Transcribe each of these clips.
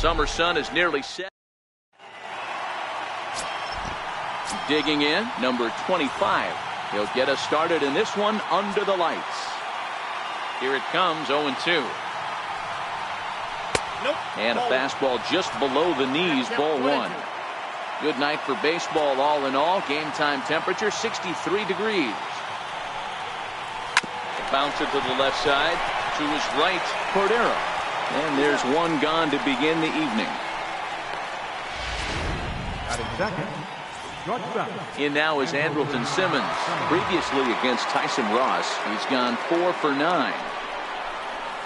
summer sun is nearly set. Digging in, number 25. He'll get us started in this one under the lights. Here it comes, 0-2. Nope. And a fastball just below the knees, ball one. Good night for baseball all in all. Game time temperature 63 degrees. Bouncer to the left side, to his right, Cordero. And there's one gone to begin the evening. In now is Andrelton Simmons. Previously against Tyson Ross, he's gone 4 for 9.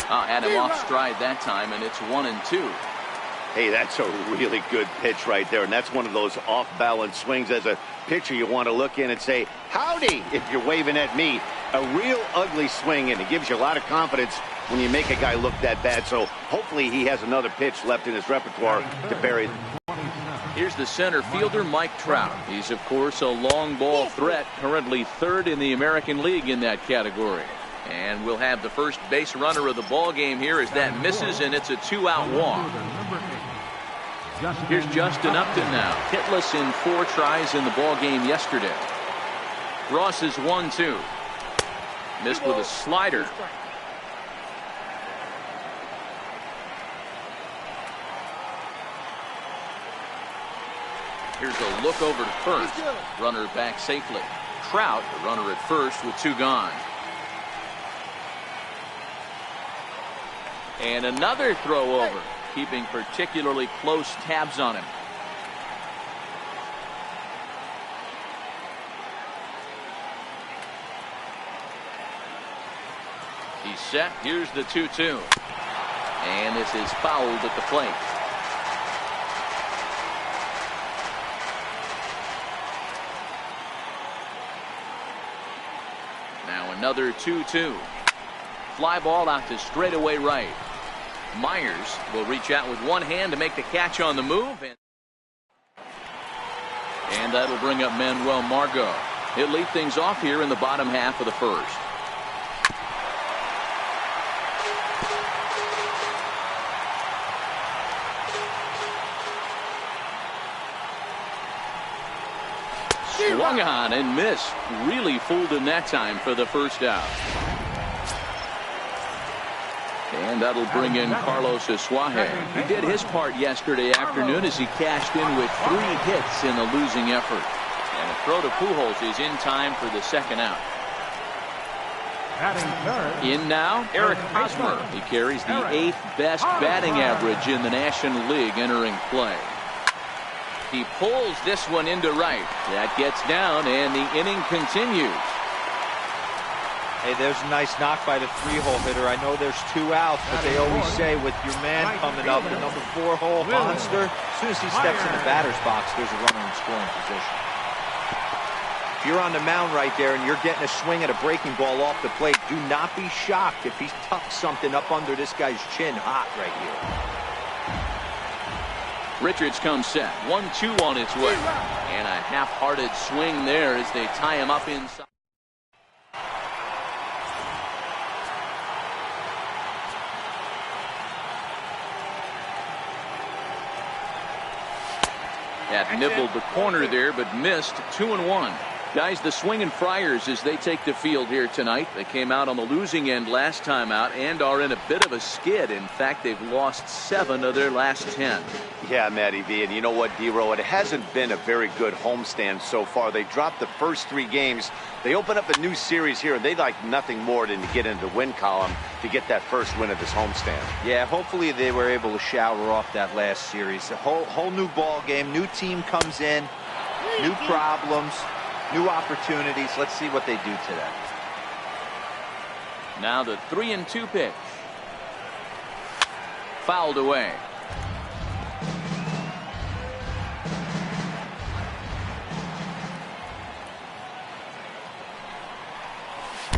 Had him off stride that time, and it's 1-2. Hey, that's a really good pitch right there, and that's one of those off-balance swings. As a pitcher, you want to look in and say, howdy, if you're waving at me. A real ugly swing, and it gives you a lot of confidence when you make a guy look that bad. So hopefully he has another pitch left in his repertoire to bury. Here's the center fielder, Mike Trout. He's, of course, a long ball threat, currently 3rd in the American League in that category. And we'll have the first base runner of the ball game here as that misses, and it's a 2-out walk. Here's Justin Upton now, hitless in 4 tries in the ball game yesterday. Ross is 1-2. Missed with a slider. Here's a look over to first. Runner back safely. Trout, the runner at first with 2 gone. And another throw over, keeping particularly close tabs on him. He's set. Here's the 2-2. And this is fouled at the plate. Now another 2-2. Fly ball out to straightaway right. Myers will reach out with one hand to make the catch on the move. And that'll bring up Manuel Margot. He'll lead things off here in the bottom half of the first. Swung on and missed. Really fooled him that time for the first out. And that'll bring in Carlos Asuaje. He did his part yesterday afternoon as he cashed in with 3 hits in a losing effort. And a throw to Pujols is in time for the second out. In now, Eric Hosmer. He carries the 8th best batting average in the National League entering play. He pulls this one into right. That gets down, and the inning continues. Hey, there's a nice knock by the 3-hole hitter. I know there's 2 outs, but they always say with your man coming up, the number 4-hole monster, as soon as he steps in the batter's box, there's a runner in scoring position. If you're on the mound right there and you're getting a swing at a breaking ball off the plate, do not be shocked if he tucks something up under this guy's chin hot right here. Richards comes set. 1-2 on its way. And a half-hearted swing there as they tie him up inside. That nibbled the corner there, but missed. 2-1. Guys, the swinging Friars as they take the field here tonight. They came out on the losing end last time out and are in a bit of a skid. In fact, they've lost 7 of their last 10. Yeah, Matty V, and you know what, D-Row, it hasn't been a very good homestand so far. They dropped the first 3 games. They open up a new series here, and they'd like nothing more than to get into the win column to get that first win of this homestand. Yeah, hopefully they were able to shower off that last series. A whole new ball game, new team comes in, new problems, new opportunities. Let's see what they do today. Now the 3-2 pitch. Fouled away.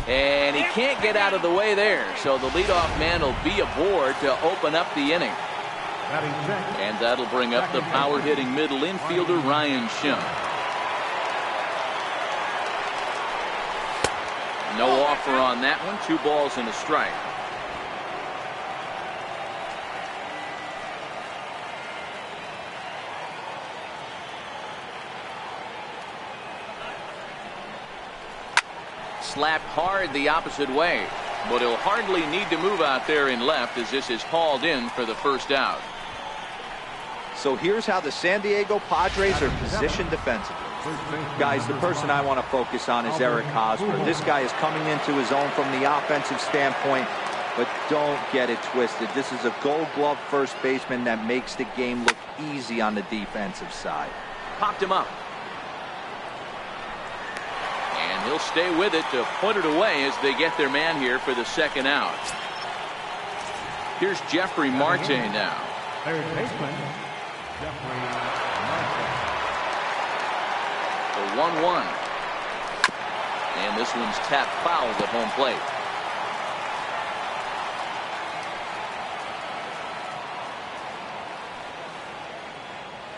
And he can't get out of the way there, so the leadoff man will be aboard to open up the inning. And that'll bring up the power-hitting middle infielder, Ryan Schimm. No offer on that one. 2 balls and a strike. slapped hard the opposite way. But he'll hardly need to move out there in left as this is hauled in for the first out. So here's how the San Diego Padres are positioned defensively. Guys, the person I want to focus on is Eric Hosmer. This guy is coming into his own from the offensive standpoint, but don't get it twisted. This is a Gold Glove first baseman that makes the game look easy on the defensive side. Popped him up. And he'll stay with it to put it away as they get their man here for the second out. Here's Jeffrey Marte now. Third baseman, Jeffrey Marte. The 1-1. And this one's tapped foul at home plate.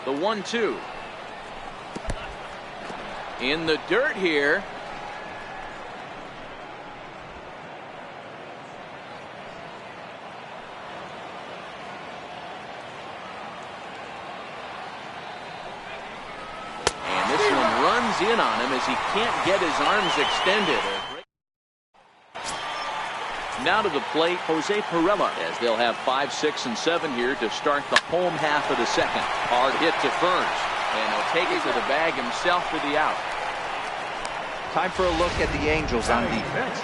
The 1-2. In the dirt here. And this one runs in on him as he can't get his arms extended. Now to the plate, Jose Pirela, as they'll have 5, 6, and 7 here to start the home half of the second. Hard hit to first, and he'll take it to the bag himself for the out. Time for a look at the Angels on defense.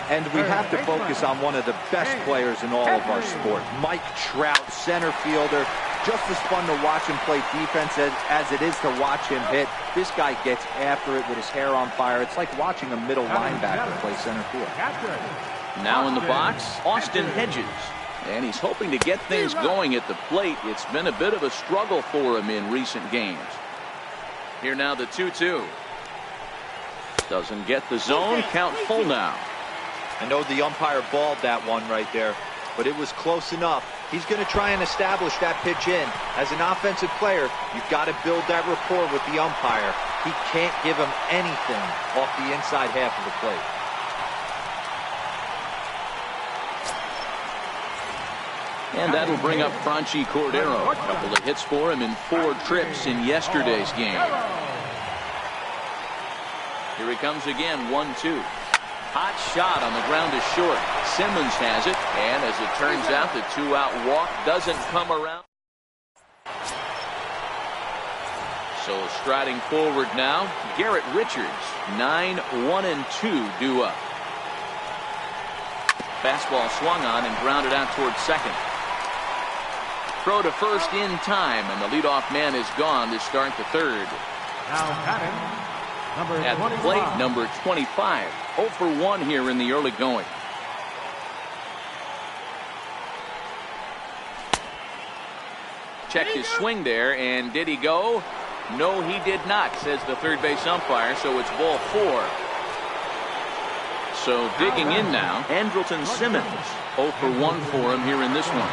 And we have to focus on one of the best players in all of our sport, Mike Trout, center fielder. Just as fun to watch him play defense as it is to watch him hit. This guy gets after it with his hair on fire. It's like watching a middle linebacker play center field. Now in the box, Austin Hedges. And he's hoping to get things going at the plate. It's been a bit of a struggle for him in recent games. Here now the 2-2. Doesn't get the zone. Count full now. I know the umpire balled that one right there, but it was close enough. He's going to try and establish that pitch in. As an offensive player, you've got to build that rapport with the umpire. He can't give him anything off the inside half of the plate. And that'll bring up Franchi Cordero. A couple of hits for him in 4 trips in yesterday's game. Here he comes again, 1-2. Hot shot on the ground is short. Simmons has it, and as it turns out, the 2-out walk doesn't come around. So striding forward now, Garrett Richards, 9, 1, and 2 due up. Fastball swung on and grounded out towards second. Throw to first in time, and the leadoff man is gone to start the third. Now batting, number at the plate, number 25. 0 for 1 here in the early going. Checked his swing there, and did he go? No, he did not, says the third base umpire, so it's ball 4. So digging in now, Andrelton Simmons. 0 for 1 for him here in this one.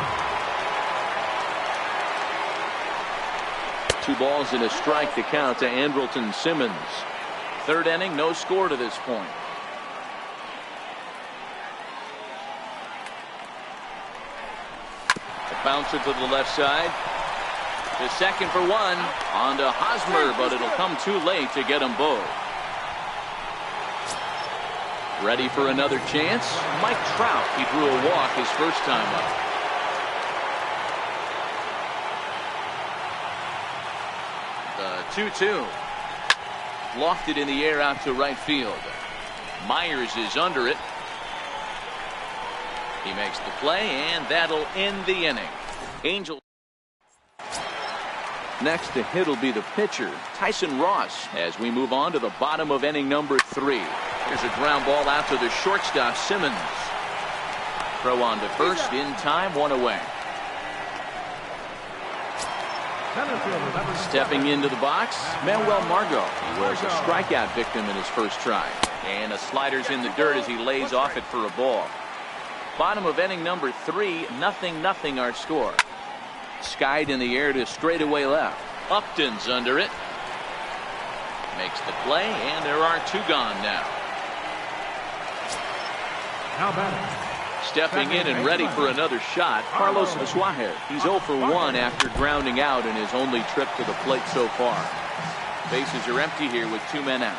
2 balls and a strike to count to Andrelton Simmons. Third inning, no score to this point. A bouncer to the left side. To second for 1. On to Hosmer, but it'll come too late to get them both. Ready for another chance? Mike Trout. He drew a walk his first time up. The 2-2. Lofted in the air out to right field. Myers is under it. He makes the play, and that'll end the inning. Angels. Next to hit will be the pitcher, Tyson Ross, as we move on to the bottom of inning number 3. Here's a ground ball out to the shortstop, Simmons. Throw on to first, in time, 1 away. Stepping into the box, Manuel Margot. He was a strikeout victim in his first try. And a slider's in the dirt as he lays off it for a ball. Bottom of inning number 3, 0-0 our score. Skied in the air to straightaway left. Upton's under it. Makes the play, and there are 2 gone now. Now batting. Stepping in and ready for another shot, Carlos Asuaje. He's 0 for 1 after grounding out in his only trip to the plate so far. Bases are empty here with 2 men out.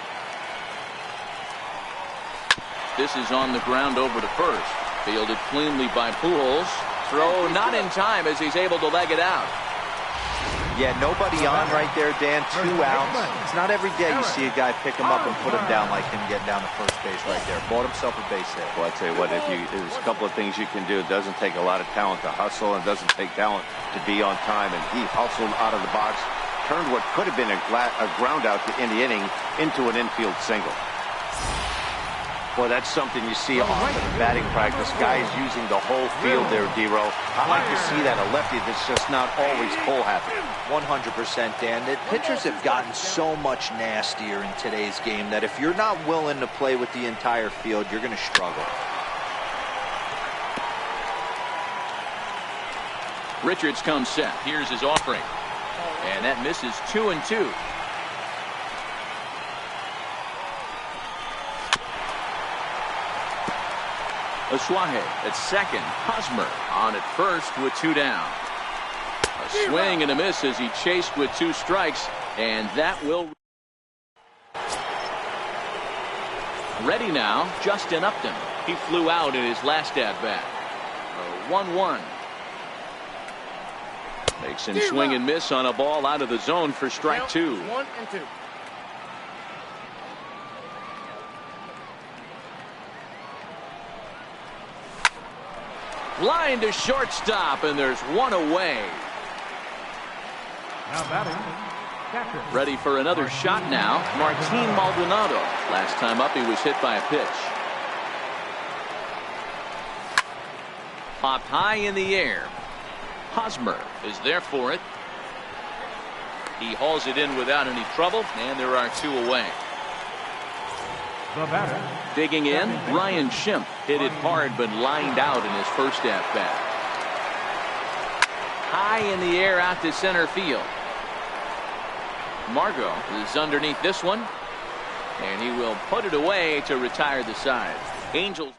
this is on the ground over to first. Fielded cleanly by Pujols. Throw not in time as he's able to leg it out. Yeah, nobody on right there, Dan. 2 outs. It's not every day you see a guy pick him up and put him down like him getting down to first base right there. Bought himself a base hit. Well, I'll tell you what, there's a couple of things you can do. It doesn't take a lot of talent to hustle, and it doesn't take talent to be on time. And he hustled out of the box, turned what could have been a ground out in the inning into an infield single. Boy, that's something you see often in batting practice. Guys using the whole field there, D-Row. I like to see that. A lefty that's just not always pull happy. 100%, Dan. The pitchers have gotten so much nastier in today's game that if you're not willing to play with the entire field, you're going to struggle. Richards comes set. Here's his offering. And that misses 2-2. Oswahe at second. Hosmer on at first with 2 down. A swing and a miss as he chased with 2 strikes, and that will. Ready now, Justin Upton. He flew out in his last at-bat. 1-1. Makes him swing and miss on a ball out of the zone for strike 2. 1-2. Line to shortstop, and there's 1 away. Now batting, catcher. Ready for another shot now. Martin Maldonado. Last time up, he was hit by a pitch. Popped high in the air. Hosmer is there for it. He hauls it in without any trouble, and there are 2 away. The batter. Digging in, Ryan Schimpf hit it hard but lined out in his first at-bat. High in the air out to center field. Margot is underneath this one, and he will put it away to retire the side. Angels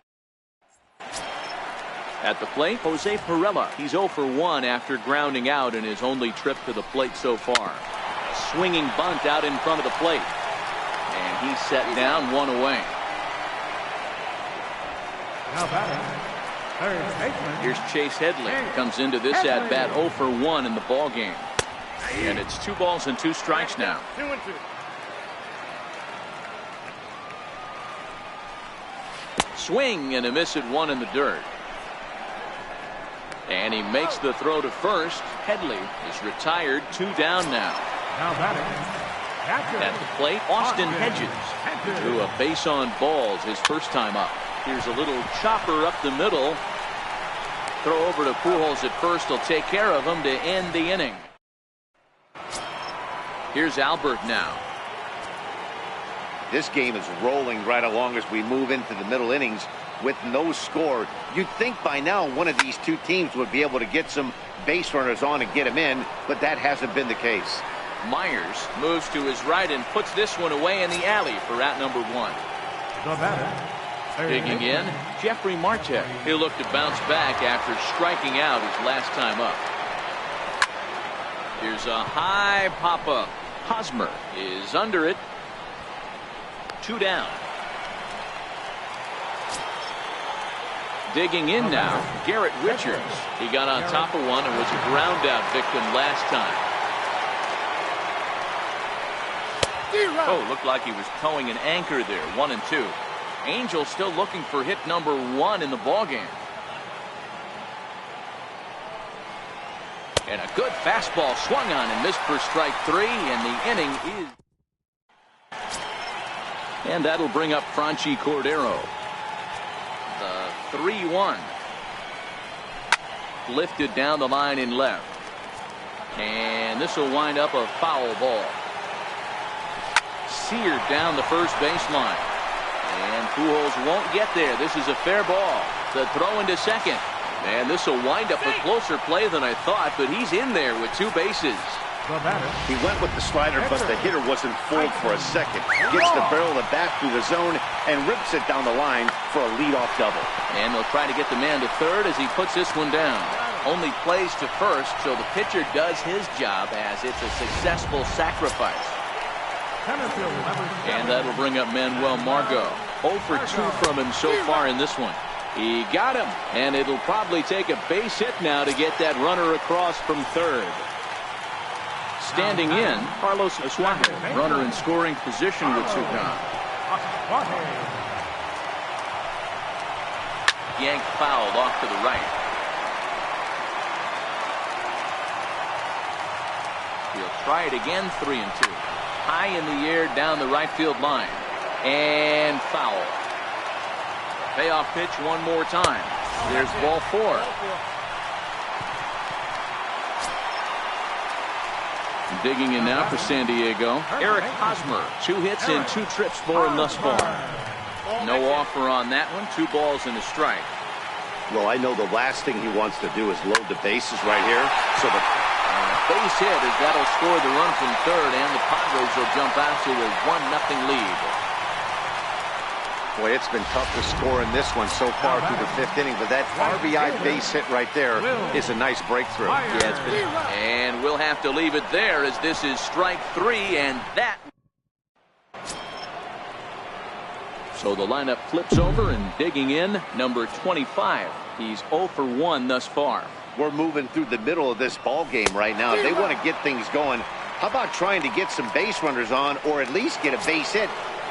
at the plate, Jose Pirela. He's 0 for 1 after grounding out in his only trip to the plate so far. A swinging bunt out in front of the plate. And he's set down, 1 away. Now batting, third baseman. Here's Chase Headley. Comes into this at-bat 0 for 1 in the ball game. And it's 2 balls and 2 strikes now. 2-2. Swing and a miss at 1 in the dirt. And he makes the throw to first. Headley is retired, 2 down now. Now batting, catcher. At the plate, Austin Hedges drew a base on balls his first time up. Here's a little chopper up the middle. Throw over to Pujols at first. Will take care of him to end the inning. Here's Albert now. This game is rolling right along as we move into the middle innings with no score. You'd think by now one of these 2 teams would be able to get some base runners on and get them in, but that hasn't been the case. Myers moves to his right and puts this one away in the alley for out number 1. The batter. Digging in, Jeffrey Marte. He'll look to bounce back after striking out his last time up. Here's a high pop-up. Hosmer is under it. 2 down. Digging in now, Garrett Richards. He got on top of one and was a ground out victim last time. Oh, looked like he was towing an anchor there. 1-2. Angels still looking for hit number 1 in the ballgame. And a good fastball swung on and missed for strike 3, and the inning is. And that'll bring up Franchi Cordero. The 3-1. Lifted down the line in left. And this will wind up a foul ball. Seared down the first baseline. And Pujols won't get there. This is a fair ball. The throw into second. And this will wind up a closer play than I thought, but he's in there with 2 bases. He went with the slider, but the hitter wasn't fooled for a second. Gets the barrel of the bat through the zone and rips it down the line for a leadoff double. And they'll try to get the man to third as he puts this one down. Only plays to first, so the pitcher does his job as it's a successful sacrifice. And that'll bring up Manuel Margot. 0 for 2 from him so far in this one. He got him, and it'll probably take a base hit now to get that runner across from third. Standing in, Carlos Asuaje, runner in scoring position with 2 gone. Yanked fouled off to the right. He'll try it again, 3-2. High in the air down the right field line. And foul. Payoff pitch one more time. There's ball 4. Digging in now for San Diego, Eric Hosmer. 2 hits and 2 trips for him thus far. No offer on that one. 2 balls and a strike. Well, I know the last thing he wants to do is load the bases right here. So the base hit as that'll score the run from third, and the Padres will jump out to a 1-0 lead. Boy, it's been tough to score in this one so far through the 5th inning, but that RBI base hit right there is a nice breakthrough. Yeah, it's been. And we'll have to leave it there as this is strike 3, and that. So the lineup flips over, and digging in, number 25. He's 0 for 1 thus far. We're moving through the middle of this ball game right now. If they want to get things going, how about trying to get some base runners on, or at least get a base hit?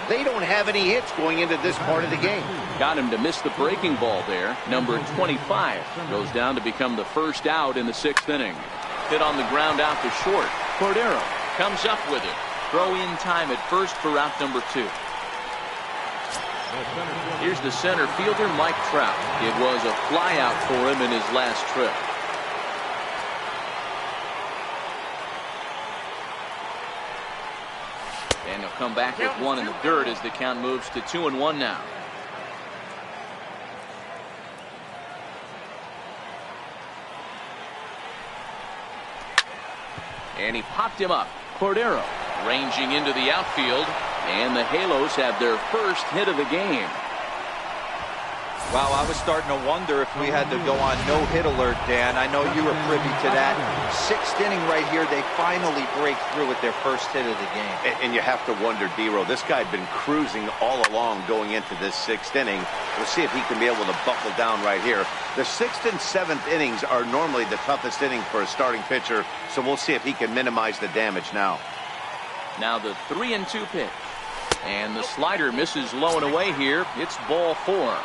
They don't have any hits going into this part of the game. Got him to miss the breaking ball there. Number 25 goes down to become the first out in the 6th inning. Hit on the ground out to short. Cordero comes up with it. Throw in time at first for out number 2. Here's the center fielder, Mike Trout. It was a fly out for him in his last trip. And he'll come back with 1 in the dirt as the count moves to 2-1 now. And he popped him up. Cordero ranging into the outfield, and the Halos have their first hit of the game. Wow, I was starting to wonder if we had to go on no-hit alert, Dan. I know you were privy to that. 6th inning right here, they finally break through with their first hit of the game. And you have to wonder, D-Row, this guy had been cruising all along going into this 6th inning. We'll see if he can be able to buckle down right here. The 6th and 7th innings are normally the toughest inning for a starting pitcher, so we'll see if he can minimize the damage now. Now the 3-2 pitch. And the slider misses low and away here. It's ball 4.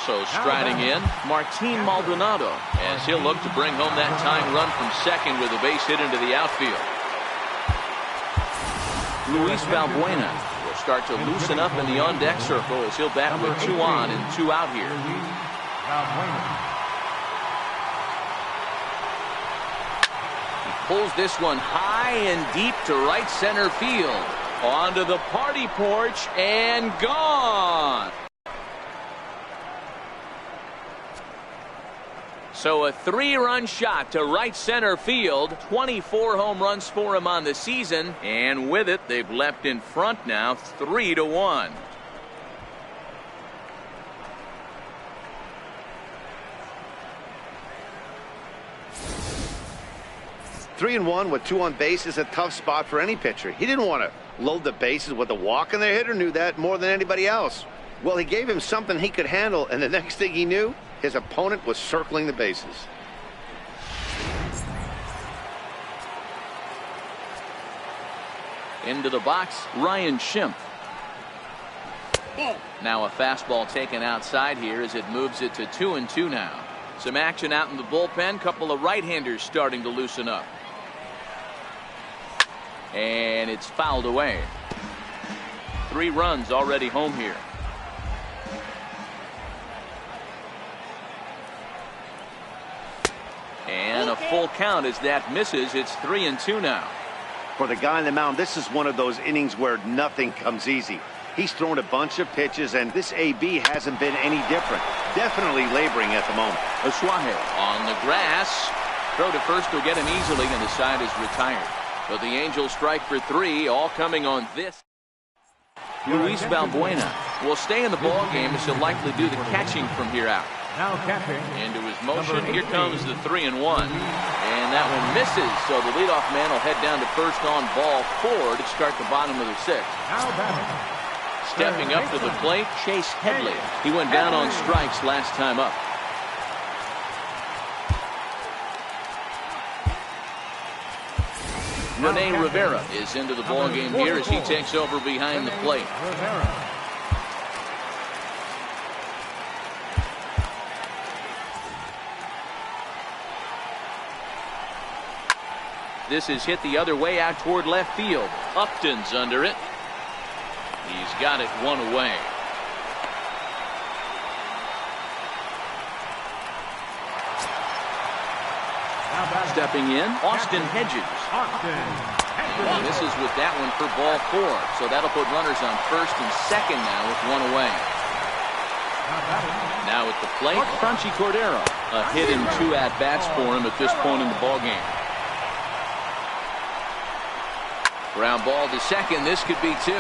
So striding in, Martin Maldonado, as he'll look to bring home that tying run from second with a base hit into the outfield. Luis Valbuena will start to loosen up in the on-deck circle as he'll bat with 2 on and 2 out here. He pulls this one high and deep to right center field. Onto the party porch and gone. So a 3-run shot to right center field. 24 home runs for him on the season. And with it, they've leapt in front now 3-1. Three and 1 with 2 on base is a tough spot for any pitcher. He didn't want to load the bases with a walk, and the hitter knew that more than anybody else. Well, he gave him something he could handle, and the next thing he knew, his opponent was circling the bases. Into the box, Ryan Schimpf. Now a fastball taken outside here as it moves it to 2-2 now. Some action out in the bullpen. Couple of right-handers starting to loosen up. And it's fouled away. 3 runs already home here. And a full count as that misses. It's 3-2 now. For the guy on the mound, this is one of those innings where nothing comes easy. He's thrown a bunch of pitches, and this AB hasn't been any different. Definitely laboring at the moment. Asuaje on the grass. Throw to first will get him easily, and the side is retired. But the Angels strike for 3, all coming on this. Luis Valbuena will stay in the ball game as he'll likely do the catching from here out. Now catching. Into his motion. Here comes the 3-1. And that one misses. So the leadoff man will head down to first on ball 4 to start the bottom of the 6th. Now batting. Stepping up to the plate, Chase Headley. He went down on strikes last time up. Rene Rivera is into the ballgame here as he takes over behind the plate. This is hit the other way out toward left field. Upton's under it. He's got it one away. Stepping in, Austin Hedges. And misses with that one for ball 4. So that'll put runners on first and second now with one away. Now at the plate, Franchy Cordero. A hit and 2 at-bats for him at this point in the ballgame. Ground ball to second. This could be 2.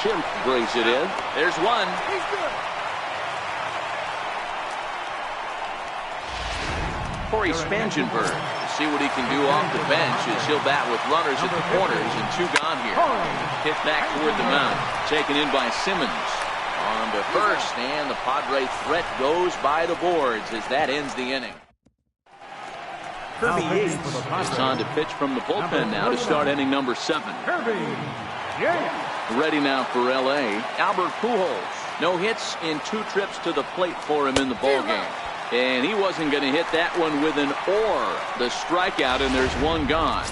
Schimpf brings it in. There's 1. He's good. Corey Spangenberg. See what he can do off the bench as he'll bat with runners at the corners and 2 gone here. Hit back toward the mound. Taken in by Simmons. On to first, and the Padre threat goes by the boards as that ends the inning. Kirby Yates is on to pitch from the bullpen now to start inning number 7. Ready now for L.A., Albert Pujols. No hits in 2 trips to the plate for him in the ballgame. And he wasn't going to hit that one with an the strikeout, and there's 1 gone.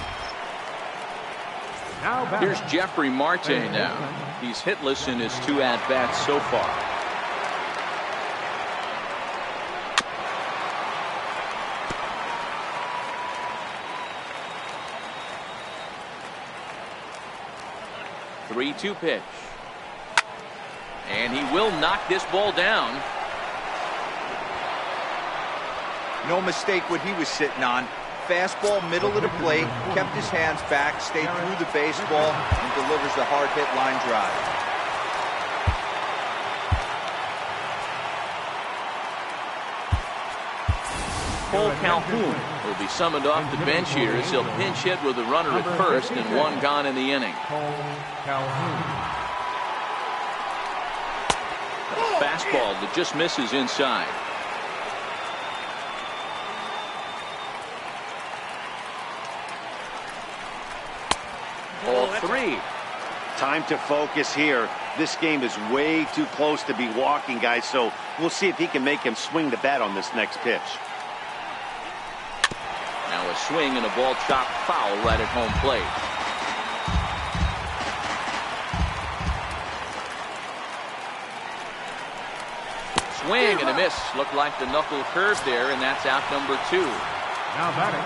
Here's Jeffrey Marte now. He's hitless in his 2 at-bats so far. The 3-2 pitch. And he will knock this ball down. No mistake what he was sitting on. Fastball, middle of the plate, kept his hands back, stayed through the baseball, and delivers the hard hit line drive. Cole Calhoun will be summoned off the bench here as he'll pinch hit with a runner at first and 1 gone in the inning. A fastball that just misses inside. Ball 3. Time to focus here. This game is way too close to be walking, guys, so we'll see if he can make him swing the bat on this next pitch. Now a swing and a ball chopped foul right at home plate. Swing and a miss. Looked like the knuckle curve there, and that's out number 2. Now batting.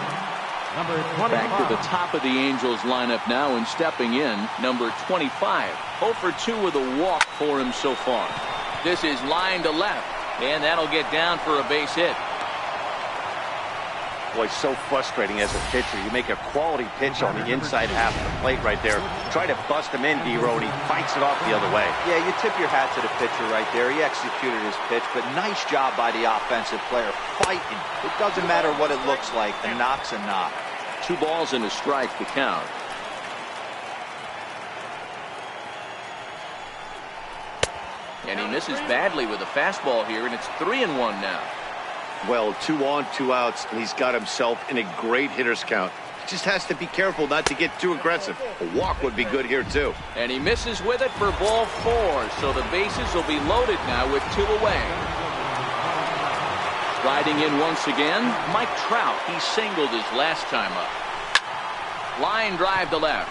Number 25. Back to the top of the Angels lineup now, and stepping in, number 25. 0 for 2 with a walk for him so far. This is line to left, and that'll get down for a base hit. Boy, so frustrating as a pitcher. You make a quality pitch on the inside half of the plate right there. Try to bust him in, D-Row, and he fights it off the other way. Yeah, you tip your hat to the pitcher right there. He executed his pitch, but nice job by the offensive player fighting. It doesn't matter what it looks like. A knock's a knock. 2 balls and a strike to count. And he misses badly with a fastball here, and it's 3-1 now. Well, 2 on, 2 outs, and he's got himself in a great hitter's count. Just has to be careful not to get too aggressive. A walk would be good here, too. And he misses with it for ball 4, so the bases will be loaded now with 2 away. Riding in once again, Mike Trout. He singled his last time up. Line drive to left.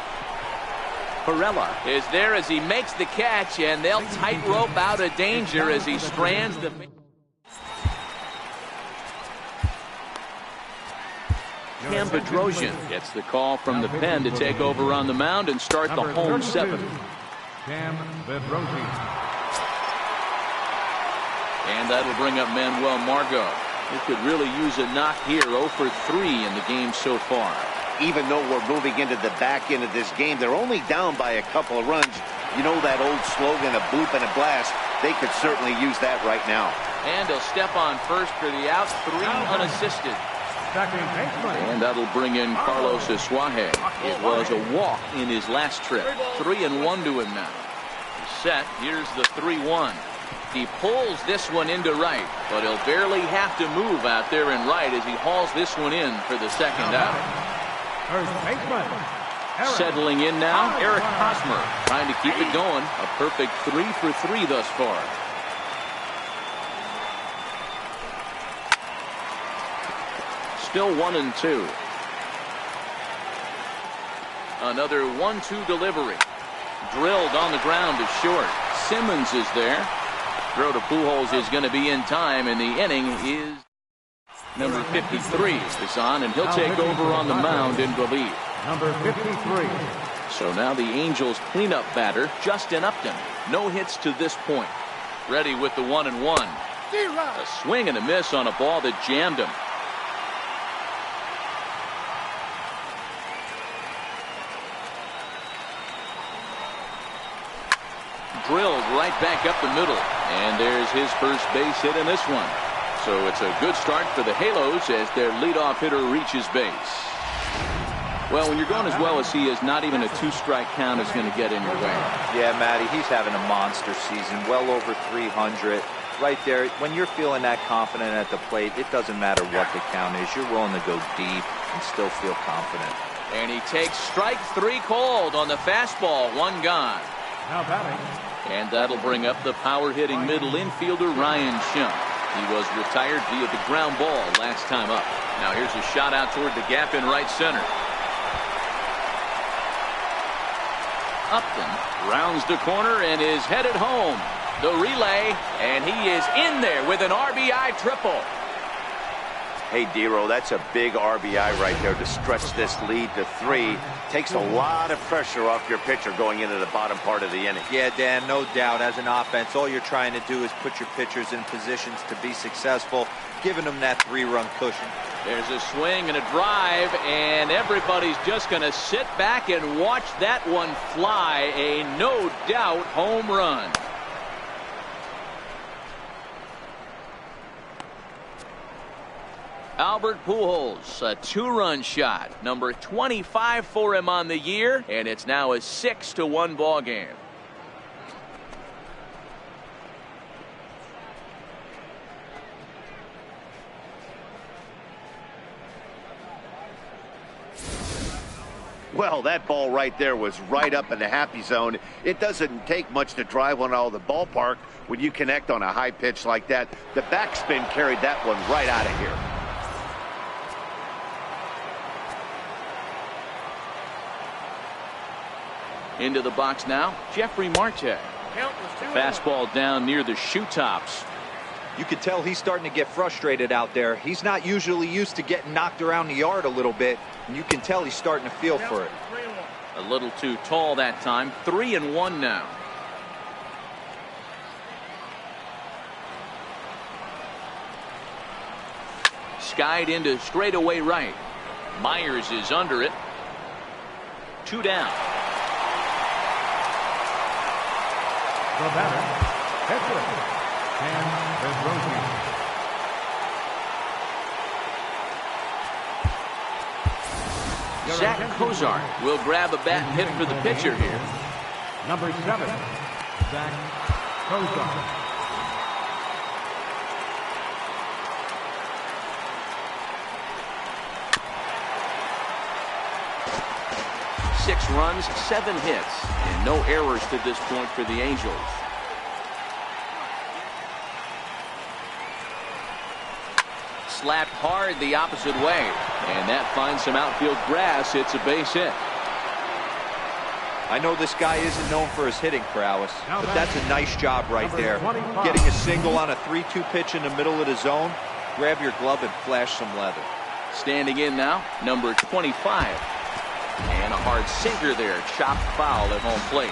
Perella is there as he makes the catch, and they'll tightrope out of danger as he strands the... Cam Bedrosian gets the call from the pen to take over on the mound and start the home 7. Cam Bedrosian. And that'll bring up Manuel Margot. He could really use a knock here. 0 for 3 in the game so far. Even though we're moving into the back end of this game, they're only down by a couple of runs. You know that old slogan, a bloop and a blast. They could certainly use that right now. And he'll step on first for the out. 3 unassisted. And that'll bring in Carlos Asuaje. It was a walk in his last trip. 3-1 to him now. set. Here's the 3-1. He pulls this one into right, but he'll barely have to move out there in right as he hauls this one in for the second out. First baseman, Eric. Settling in now, Eric Hosmer, trying to keep it going. A perfect 3 for 3 thus far. Still 1-2. Another 1-2 delivery. Drilled on the ground to short. Simmons is there. Throw to Pujols is going to be in time, and the inning is number 53 is on, and he'll take over on the mound in relief. Number 53. So now the Angels cleanup batter, Justin Upton. No hits to this point. Ready with the 1-1. A swing and a miss on a ball that jammed him. Drilled right back up the middle, and there's his first base hit in this one. So it's a good start for the Halos as their leadoff hitter reaches base. Well, when you're going as well as he is, not even a 2-strike count is going to get in your way. Yeah, Matty, he's having a monster season, well over 300. Right there, when you're feeling that confident at the plate, it doesn't matter what the count is. You're willing to go deep and still feel confident. And he takes strike 3 called on the fastball, 1 gone. Now batting. And that'll bring up the power-hitting middle infielder Ryan Schimpf. He was retired via the ground ball last time up. Now here's a shot out toward the gap in right center. Upton rounds the corner and is headed home. The relay, and he is in there with an RBI triple. Hey, Dero, that's a big RBI right there to stretch this lead to 3. Takes a lot of pressure off your pitcher going into the bottom part of the inning. Yeah, Dan, no doubt. As an offense, all you're trying to do is put your pitchers in positions to be successful, giving them that 3-run cushion. There's a swing and a drive, and everybody's just going to sit back and watch that one fly. A no-doubt home run. Albert Pujols, a 2-run shot, number 25 for him on the year, and it's now a 6-1 ball game. Well, that ball right there was right up in the happy zone. It doesn't take much to drive one out of the ballpark when you connect on a high pitch like that. The backspin carried that one right out of here. Into the box now, Jeffrey Marte. Fastball down near the shoe tops. You could tell he's starting to get frustrated out there. He's not usually used to getting knocked around the yard a little bit, and you can tell he's starting to feel for it. A little too tall that time. 3-1 now. Skied into straightaway right. Myers is under it. 2 down. The batter, pitcher, Cam Bedrosian. Zach Cozart will grab a bat and hit for the pitcher here. Number 7, Zach Cozart. Six runs, 7 hits, and no errors to this point for the Angels. Slapped hard the opposite way, and that finds some outfield grass. It's a base hit. I know this guy isn't known for his hitting prowess, but that's a nice job right there. Getting a single on a 3-2 pitch in the middle of the zone. Grab your glove and flash some leather. Standing in now, number 25. And a hard sinker there, chopped foul at home plate.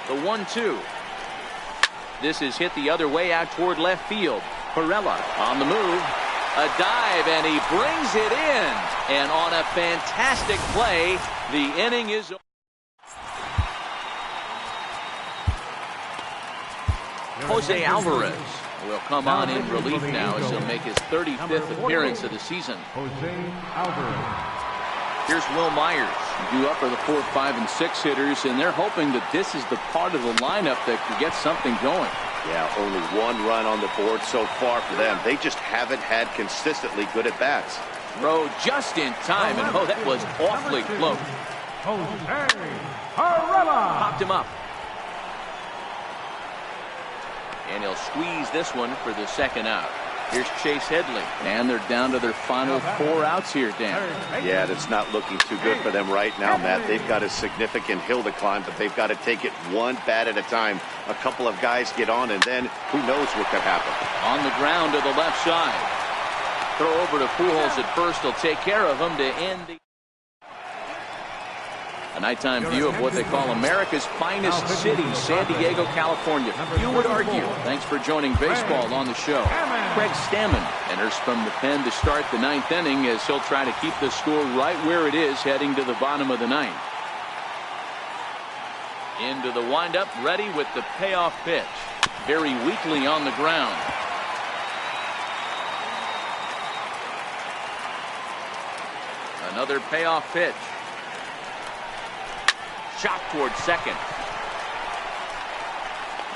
The 1-2. This is hit the other way out toward left field. Perella on the move. A dive, and he brings it in. And on a fantastic play, the inning is over. Jose Alvarez will come on in relief now as he'll make his 35th appearance of the season. Jose Alvarez. Here's Will Myers. Due up for the 4, 5, and 6 hitters, and they're hoping that this is the part of the lineup that can get something going. Yeah, only 1 run on the board so far for them. They just haven't had consistently good at-bats. Throw just in time, and oh, that was awfully close. Popped him up. And he'll squeeze this one for the second out. Here's Chase Headley. And they're down to their final 4 outs here, Dan. Yeah, that's not looking too good for them right now, Matt. They've got a significant hill to climb, but they've got to take it one bat at a time. A couple of guys get on, and then who knows what could happen. On the ground to the left side. Throw over to Pujols at first. He'll take care of him to end the... A nighttime view of what they call America's finest city, San Diego, California. You would argue. Thanks for joining baseball on the show. Craig Stammen enters from the pen to start the 9th inning as he'll try to keep the score right where it is heading to the bottom of the 9th. Into the windup, ready with the payoff pitch. Very weakly on the ground. Another payoff pitch. Shot towards second.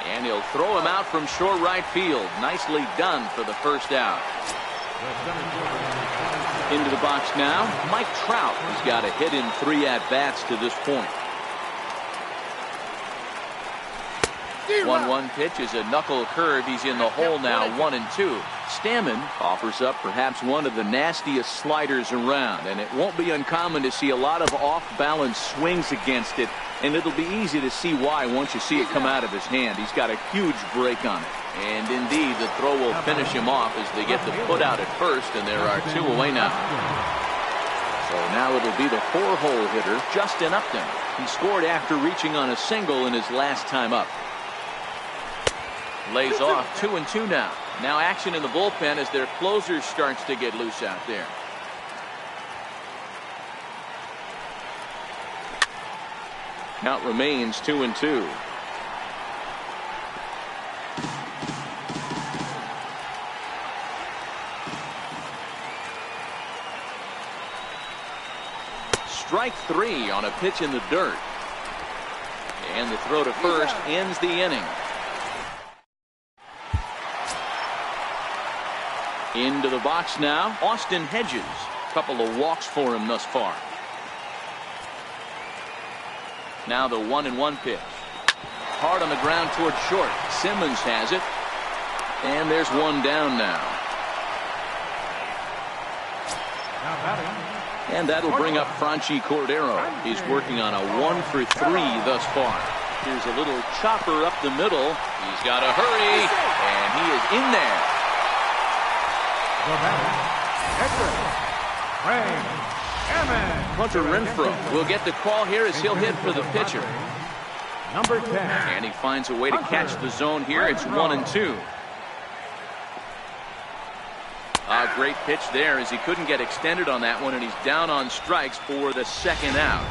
And he'll throw him out from short right field. Nicely done for the first out. Into the box now, Mike Trout has got a hit in 3 at-bats to this point. 1-1 pitch is a knuckle curve. He's in the hole now, 1-2. Stammen offers up perhaps one of the nastiest sliders around, and it won't be uncommon to see a lot of off-balance swings against it, and it'll be easy to see why once you see it come out of his hand. He's got a huge break on it. And indeed, the throw will finish him off as they get the put out at first, and there are 2 away now. So now it'll be the 4-hole hitter, Justin Upton. He scored after reaching on a single in his last time up. Lays off 2-2 now. Now action in the bullpen as their closer starts to get loose out there. Count remains 2-2. Strike 3 on a pitch in the dirt. And the throw to first ends the inning. Into the box now, Austin Hedges. Couple of walks for him thus far. Now the 1-1 pitch. Hard on the ground toward short. Simmons has it. And there's one down now. And that'll bring up Franchi Cordero. He's working on a 1-for-3 thus far. Here's a little chopper up the middle. He's got to hurry. And he is in there. Hunter Renfroe will get the call here as he'll hit for the pitcher. Number 10. And he finds a way to catch the zone here. It's 1-2. A great pitch there as he couldn't get extended on that one, and he's down on strikes for the second out.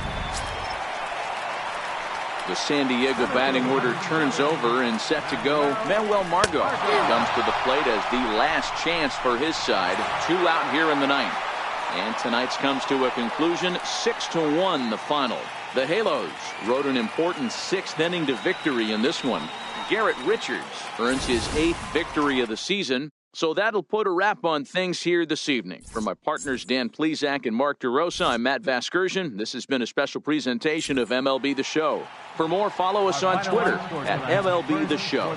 The San Diego batting order turns over and set to go. Manuel Margot comes to the plate as the last chance for his side. 2 out here in the 9th. And tonight's comes to a conclusion, 6-1 the final. The Halos rode an important 6th inning to victory in this one. Garrett Richards earns his 8th victory of the season. So that'll put a wrap on things here this evening. For my partners Dan Plesac and Mark DeRosa, I'm Matt Vasgersian. This has been a special presentation of MLB The Show. For more, follow us on Twitter at MLB The Show.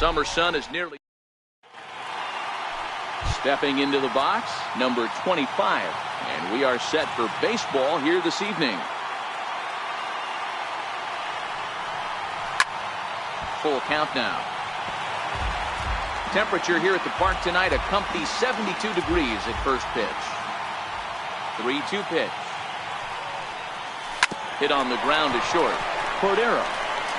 summer sun is nearly. Stepping into the box, number 25. And we are set for baseball here this evening. Full count now. Temperature here at the park tonight, a comfy 72 degrees at first pitch. 3-2 pitch. Hit on the ground to short. Cordero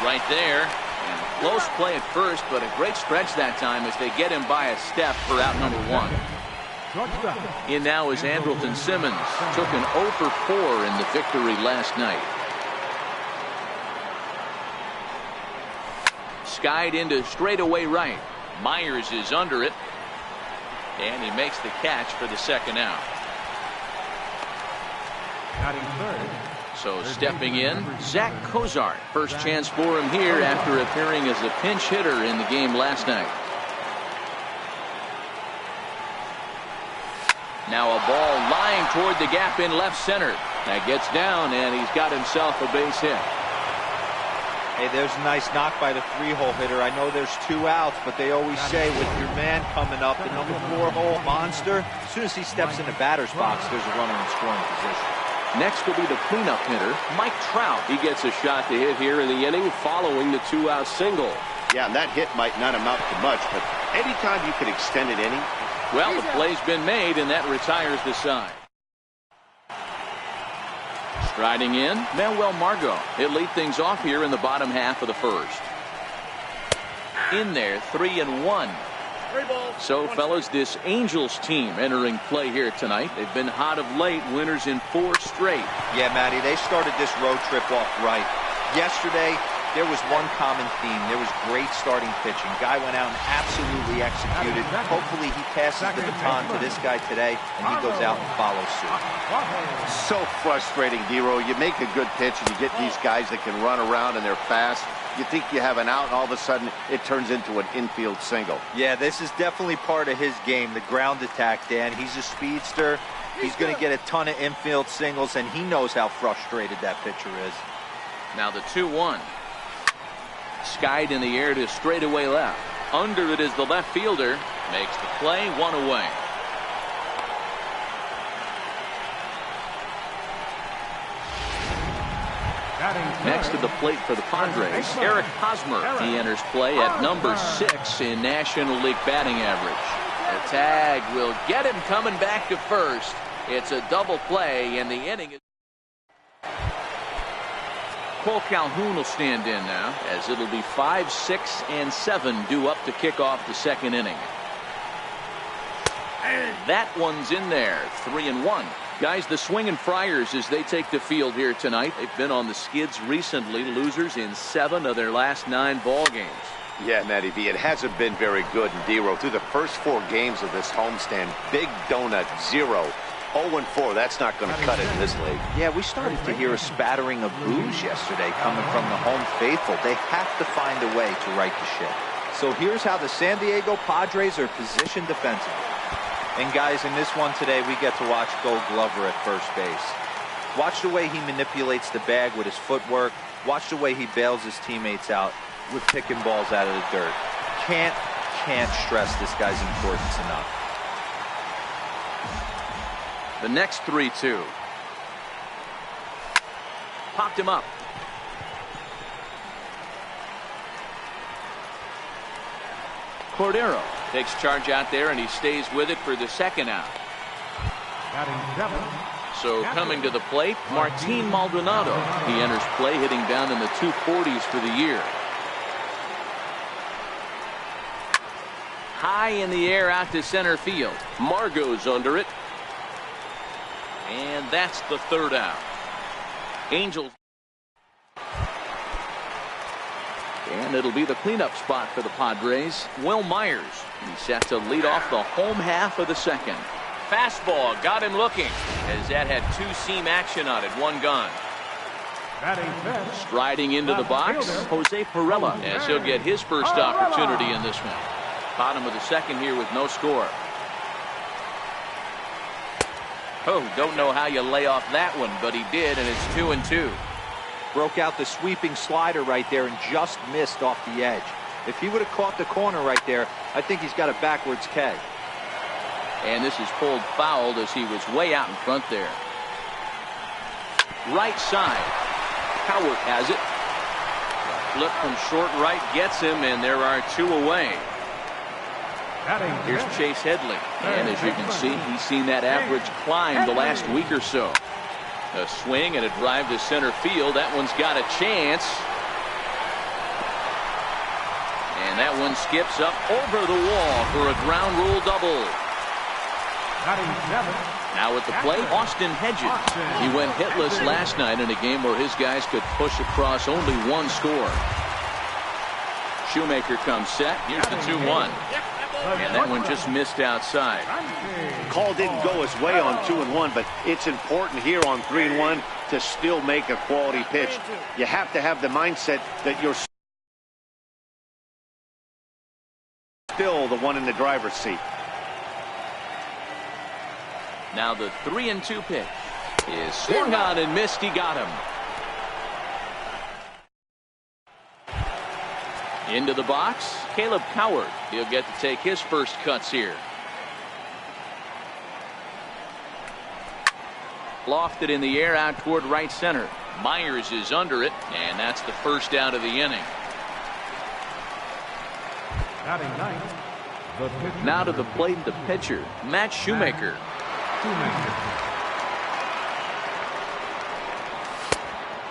right there. And close play at first, but a great stretch that time as they get him by a step for out number 1. In now is Andrelton Simmons. Took an 0 for 4 in the victory last night. Skied into straightaway right. Myers is under it. And he makes the catch for the second out. So stepping in, Zach Cozart. First chance for him here after appearing as a pinch hitter in the game last night. Now a ball lying toward the gap in left center. That gets down, and he's got himself a base hit. Hey, there's a nice knock by the 3-hole hitter. I know there's 2 outs, but they always say with your man coming up, the number 4-hole monster, as soon as he steps in the batter's box, there's a runner in scoring position. Next will be the cleanup hitter, Mike Trout. He gets a shot to hit here in the inning following the 2-out single. Yeah, and that hit might not amount to much, but anytime you can extend an inning. Well, the play's been made, and that retires the side. Striding in, Manuel Margot. He'll lead things off here in the bottom half of the first. In there, 3-1. So, fellas, this Angels team entering play here tonight. They've been hot of late, winners in 4 straight. Yeah, Matty, they started this road trip off right. Yesterday, there was one common theme. There was great starting pitching. Guy went out and absolutely executed. Hopefully, he passes the baton to this guy today, and he goes out and follows suit. So frustrating, Dero. You make a good pitch, and you get these guys that can run around, and they're fast. You think you have an out, and all of a sudden it turns into an infield single. Yeah, this is definitely part of his game, the ground attack, Dan. He's a speedster. He's going to get a ton of infield singles, and he knows how frustrated that pitcher is. Now the 2-1. Skied in the air to straightaway left. Under it is the left fielder. Makes the play, 1 away. Next to the plate for the Padres, Eric Hosmer. He enters play at number 6 in National League batting average. The tag will get him coming back to first. It's a double play, and the inning is. Cole Calhoun will stand in now, as it'll be 5, 6, and 7 due up to kick off the second inning. That one's in there, 3-1. Guys, the Swinging Friars as they take the field here tonight. They've been on the skids recently, losers in 7 of their last 9 ball games. Yeah, Matty V, it hasn't been very good in Dero. Through the first 4 games of this homestand, big donut, 0. 0-4, that's not going to cut it in this league. Yeah, we started to hear a spattering of boos yesterday coming from the home faithful. They have to find a way to right the ship. So here's how the San Diego Padres are positioned defensively. And guys, in this one today, we get to watch Gold Glover at first base. Watch the way he manipulates the bag with his footwork. Watch the way he bails his teammates out with picking balls out of the dirt. Can't stress this guy's importance enough. The next 3-2. Popped him up. Cordero takes charge out there, and he stays with it for the second out. So coming to the plate, Martin Maldonado. He enters play hitting down in the 240s for the year. High in the air out to center field. Margot's under it. And that's the third out. Angels. And it'll be the cleanup spot for the Padres. Will Myers. He's set to lead off the home half of the second. Fastball got him looking, as that had 2-seam action on it. 1 gone. Striding into the box, Jose Pirela, as he'll get his first opportunity in this one. Bottom of the second here with no score. Oh, don't know how you lay off that one, but he did, and it's 2-2. Broke out the sweeping slider right there and just missed off the edge. If he would have caught the corner right there, I think he's got a backwards K. And this is pulled fouled as he was way out in front there. Right side. Cowart has it. Flip from short right gets him, and there are 2 away. Here's Chase Headley. And as you can see, he's seen that average climb the last week or so. A swing and a drive to center field. That one's got a chance. And that one skips up over the wall for a ground rule double. Now at the plate, Austin Hedges. He went hitless last night in a game where his guys could push across only 1 score. Shoemaker comes set. Here's the 2-1. And that one just missed outside. Call didn't go his way on 2-1, but it's important here on 3-1 to still make a quality pitch. You have to have the mindset that you're still the one in the driver's seat. Now the 3-2 pitch is swung on and missed. He got him. Into the box, Caleb Cowart. He'll get to take his first cuts here. Lofted in the air out toward right center. Myers is under it, and that's the first out of the inning. Now to the plate, the pitcher, Matt Shoemaker.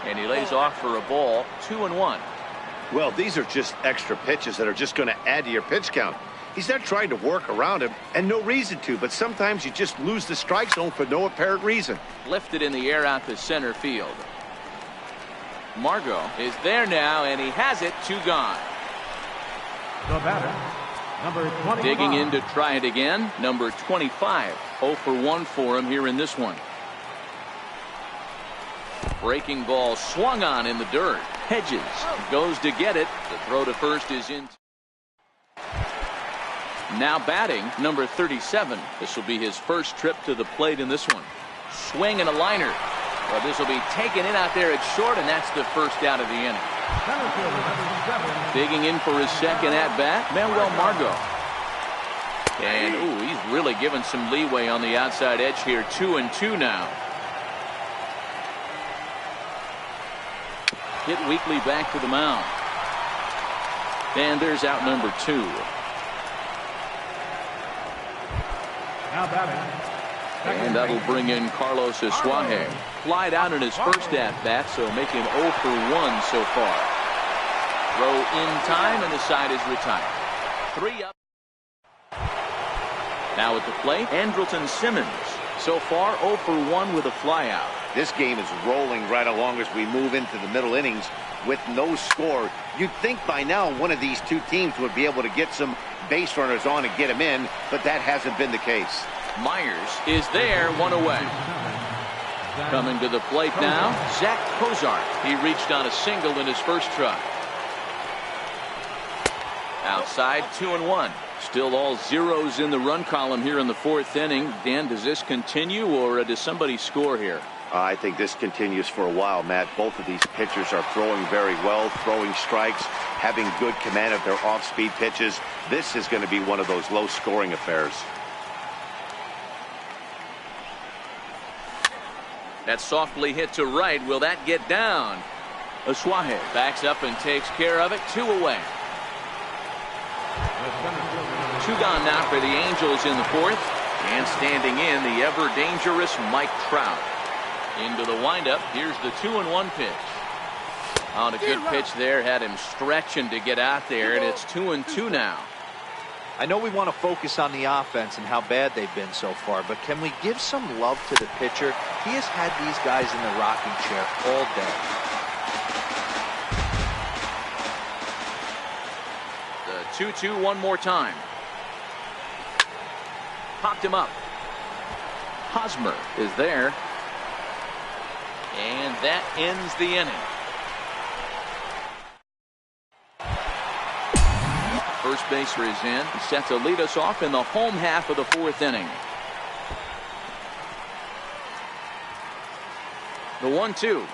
And he lays off for a ball. 2-1. Well, these are just extra pitches that are just going to add to your pitch count. He's not trying to work around him, and no reason to, but sometimes you just lose the strike zone for no apparent reason. Lifted in the air out to center field. Margot is there now, and he has it. 2 gone. The batter, number 25. Digging in to try it again, number 25. 0 for 1 for him here in this one. Breaking ball swung on in the dirt. Hedges goes to get it. The throw to first is in. Now batting, number 37. This will be his first trip to the plate in this one. Swing and a liner. Well, this will be taken in out there at short, and that's the first out of the inning. Digging in for his second at bat, Manuel Margot. And ooh, he's really given some leeway on the outside edge here. 2-2 now. Hit Weekly back to the mound. And there's out number 2. Now batting. And that'll bring in Carlos Asuaje. Flied out in his first at-bat, so making 0 for 1 so far. Throw in time, and the side is retired. 3 up. Now at the plate, Andrelton Simmons. So far, 0 for 1 with a flyout. This game is rolling right along as we move into the middle innings with no score. You'd think by now one of these 2 teams would be able to get some base runners on and get them in, but that hasn't been the case. Myers is there, 1 away. Coming to the plate now, Zach Cozart. He reached on a single in his first try. Outside, 2-1. Still all zeros in the run column here in the 4th inning. Dan, does this continue, or does somebody score here? I think this continues for a while, Matt. Both of these pitchers are throwing very well, throwing strikes, having good command of their off-speed pitches. This is going to be one of those low-scoring affairs. That's softly hit to right. Will that get down? Asuaje backs up and takes care of it. 2 away. 2 gone now for the Angels in the 4th. And standing in, the ever-dangerous Mike Trout. Into the windup. Here's the 2-1 pitch. On a good pitch there. Had him stretching to get out there, and it's 2-2 now. I know we want to focus on the offense and how bad they've been so far, but can we give some love to the pitcher? He has had these guys in the rocking chair all day. The 2-2 one more time. Popped him up. Hosmer is there. And that ends the inning. First baser is in. He's set to lead us off in the home half of the 4th inning. The 1-2.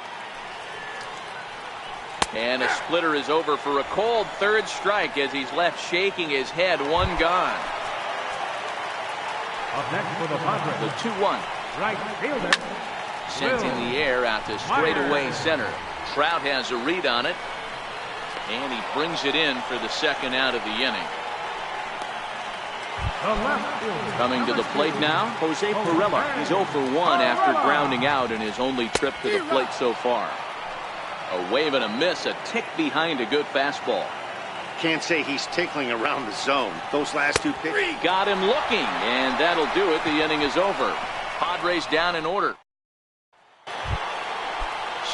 And a splitter is over for a cold third strike as he's left shaking his head. One gone. Up next for the Padres, The 2-1. right fielder, Sent in the air out to straightaway center. Trout has a read on it. And he brings it in for the second out of the inning. the left fielder. Coming to the plate now, Jose Pirela. He's 0 for 1 after grounding out in his only trip to the plate so far. A wave and a miss, a tick behind a good fastball. Can't say he's tickling around the zone. Those last two pitches. Got him looking, and that'll do it. The inning is over. Padres down in order.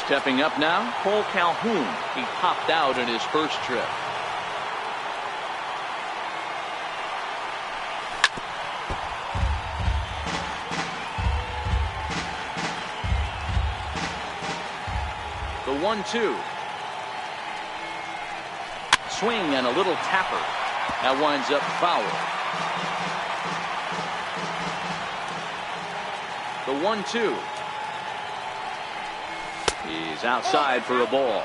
Stepping up now, Cole Calhoun. He popped out in his first trip. The 1-2. Swing and a little tapper. That winds up foul. The 1-2. He's outside for a ball.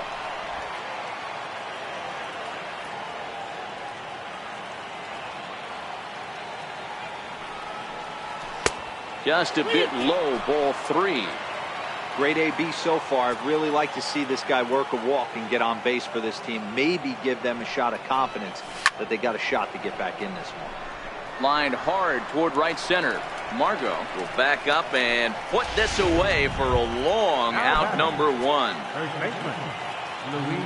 Just a bit low, ball 3. Great AB so far. I'd really like to see this guy work a walk and get on base for this team. Maybe give them a shot of confidence that they got a shot to get back in this one. Lined hard toward right center. Margot will back up and put this away for a long out, number 1. First baseman, Luis.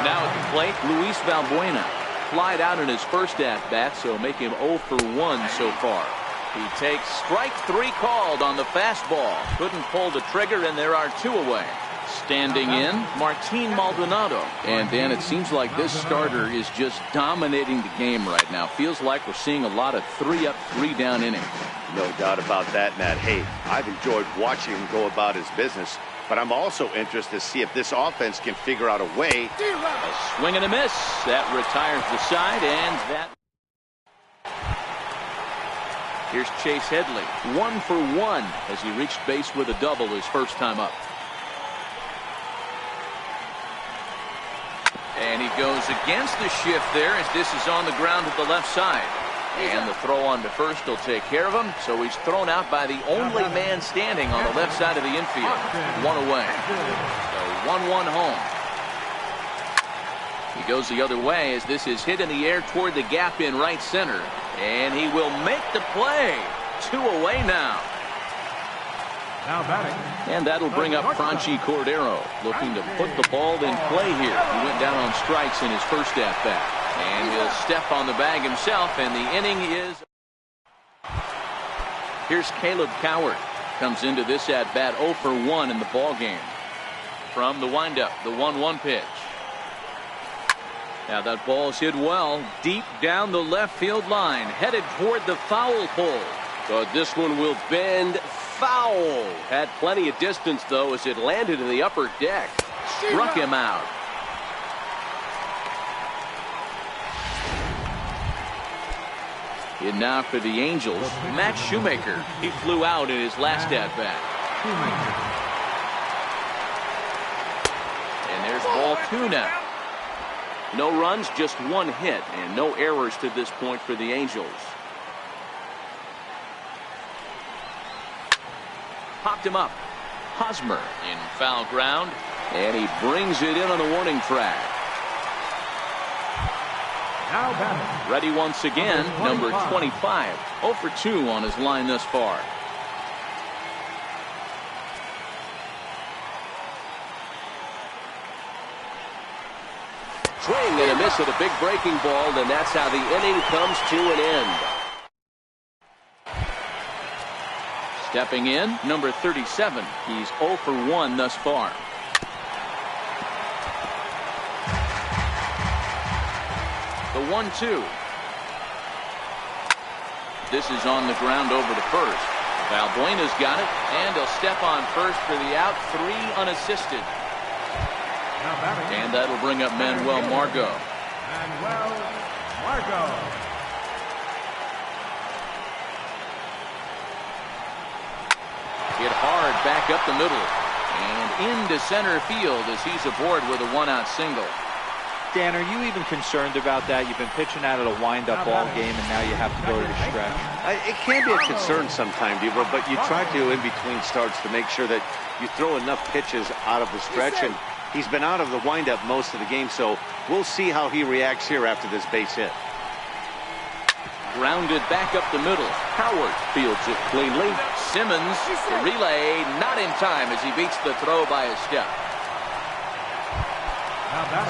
Now at the plate, Luis Valbuena. Flied out in his first at-bat, so make him 0 for 1 so far. He takes strike 3 called on the fastball. Couldn't pull the trigger, and there are 2 away. Standing in, Martin Maldonado. And Dan, it seems like this starter is just dominating the game right now. Feels like we're seeing a lot of 3-up, 3-down innings. No doubt about that, Matt. Hey, I've enjoyed watching him go about his business, but I'm also interested to see if this offense can figure out a way. A swing and a miss. That retires the side, and that. Here's Chase Headley, 1 for 1 as he reached base with a double his first time up. And he goes against the shift there as this is on the ground at the left side. And the throw on to first will take care of him. So he's thrown out by the only man standing on the left side of the infield. 1 away. So 1-1 home. He goes the other way as this is hit in the air toward the gap in right center. And he will make the play. 2 away now. Now batting. And that'll bring up Franchi Cordero, looking to put the ball in play here. He went down on strikes in his first at-bat. And he'll step on the bag himself, and the inning is. Here's Caleb Coward. Comes into this at-bat 0 for 1 in the ball game. From the windup, the 1-1 pitch. Now that ball's hit well, deep down the left field line, headed toward the foul pole. But this one will bend foul. Had plenty of distance, though, as it landed in the upper deck. Struck him out. And now for the Angels, Matt Shoemaker. He flew out in his last at-bat. And there's ball 2 now. No runs, just 1 hit, and no errors to this point for the Angels. Popped him up. Hosmer in foul ground, and he brings it in on the warning track. Now batting. Ready once again, number 25. 0 for 2 on his line thus far. Swing and a miss at a big breaking ball, and that's how the inning comes to an end. Stepping in, number 37. He's 0 for 1 thus far. The 1-2. This is on the ground over to first. Valbuena's got it, and he'll step on first for the out. 3 unassisted. And that'll bring up Manuel Margot. Manuel Margot. Hit hard back up the middle. And into center field as he's aboard with a one-out single. Dan, are you even concerned about that? You've been pitching out of a wind-up all game, and now you have to go to the stretch. It can be a concern sometimes, Devo, but you try to, in between starts, to make sure that you throw enough pitches out of the stretch. And he's been out of the windup most of the game, so we'll see how he reacts here after this base hit. Grounded back up the middle. Howard fields it cleanly. Simmons, the relay, not in time as he beats the throw by a step.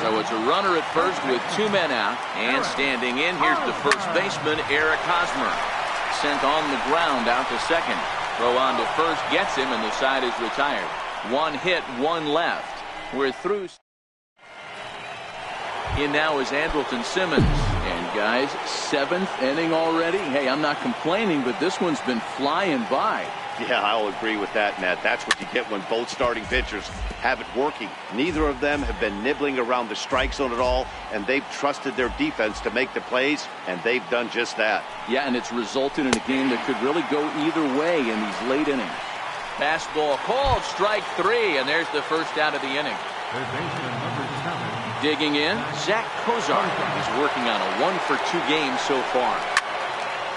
So it's a runner at first with 2 men out. And standing in, here's the first baseman, Eric Hosmer. Sent on the ground out to second. Throw on to first gets him, and the side is retired. 1 hit, 1 left. We're through. In now is Andrelton Simmons. And guys, 7th inning already. Hey, I'm not complaining, but this one's been flying by. Yeah, I'll agree with that, Matt. That's what you get when both starting pitchers have it working. Neither of them have been nibbling around the strike zone at all, and they've trusted their defense to make the plays, and they've done just that. Yeah, and it's resulted in a game that could really go either way in these late innings. Fastball called, strike 3, and there's the first out of the inning. Third baseman, number 7. Digging in, Zach Kozar is working on a 1-for-2 game so far.